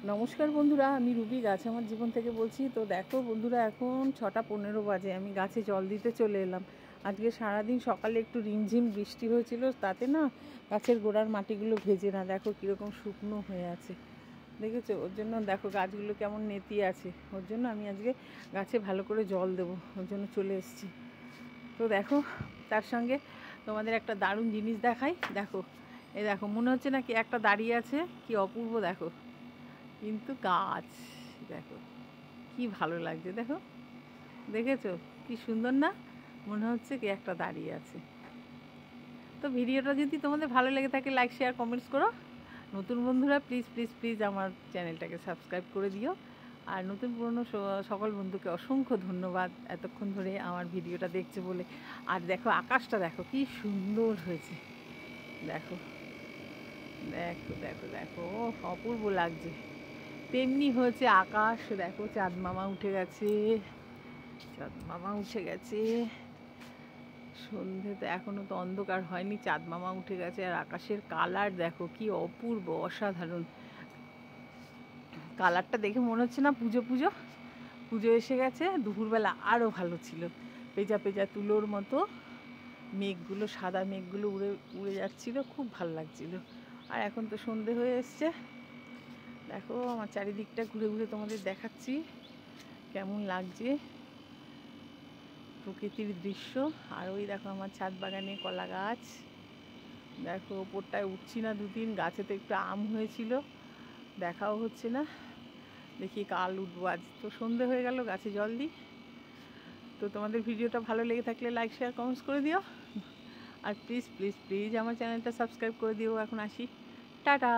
নমস্কার বন্ধুরা, আমি রুবি গাছ আমার জীবন থেকে বলছি। তো দেখো বন্ধুরা, এখন 6টা 15 বাজে, আমি গাছে জল দিতে চলে এলাম। আজকে সারাদিন সকালে একটু রিমঝিম বৃষ্টি হয়েছিল, তাতে না গাছের গোড়ার মাটিগুলো ভেজে না, দেখো কীরকম শুকনো হয়ে আছে, দেখেছো? ওর জন্য দেখো গাছগুলো কেমন নেতিয়ে আছে, ওর জন্য আমি আজকে গাছে ভালো করে জল দেবো, ওর জন্য চলে এসেছি। তো দেখো, তার সঙ্গে তোমাদের একটা দারুণ জিনিস দেখাই। দেখো, এই দেখো, মনে হচ্ছে না কি একটা দাঁড়িয়ে আছে, কি অপূর্ব দেখো, কিন্তু গাছ। দেখো কি ভালো লাগছে, দেখো, দেখেছো কি সুন্দর না? মনে হচ্ছে কি একটা দাঁড়িয়ে আছে। তো ভিডিওটা যদি তোমাদের ভালো লেগে থাকে, লাইক শেয়ার কমেন্টস করো। নতুন বন্ধুরা প্লিজ প্লিজ প্লিজ আমার চ্যানেলটাকে সাবস্ক্রাইব করে দিও। আর নতুন পুরনো সকল বন্ধুকে অসংখ্য ধন্যবাদ এতক্ষণ ধরে আমার ভিডিওটা দেখছে বলে। আর দেখো আকাশটা, দেখো কি সুন্দর হয়েছে, দেখো দেখো দেখো দেখো, অপূর্ব লাগছে। তেমনি হয়েছে আকাশ, দেখো চাঁদ মামা উঠে গেছে, চাঁদ মামা উঠে গেছে। সন্ধে তো এখনো তো অন্ধকার হয়নি, চাঁদ মামা উঠে গেছে। আর আকাশের কালার দেখো কি অপূর্ব, অসাধারণ কালারটা দেখে মনে হচ্ছে না পুজো পুজো পুজো এসে গেছে। দুপুরবেলা আরও ভালো ছিল, পেঁজা পেঁজা তুলোর মতো মেঘগুলো, সাদা মেঘগুলো উড়ে উড়ে যাচ্ছিলো, খুব ভালো লাগছিল। আর এখন তো সন্ধে হয়ে এসছে, দেখো আমার চারিদিকটা ঘুরে ঘুরে তোমাদের দেখাচ্ছি কেমন লাগছে প্রকৃতির দৃশ্য। আর ওই দেখো আমার ছাদ বাগানে কলা গাছ, দেখো ওপরটায় উঠছি না দুদিন, গাছে তো একটু আম হয়েছিল, দেখাও হচ্ছে না, দেখি কাল উঠবো। আজ তো সন্ধে হয়ে গেল, গাছে জল দিই। তো তোমাদের ভিডিওটা ভালো লেগে থাকলে লাইক শেয়ার কমেন্টস করে দিও। আর প্লিজ প্লিজ প্লিজ আমার চ্যানেলটা সাবস্ক্রাইব করে দিও। এখন আসি, টাটা।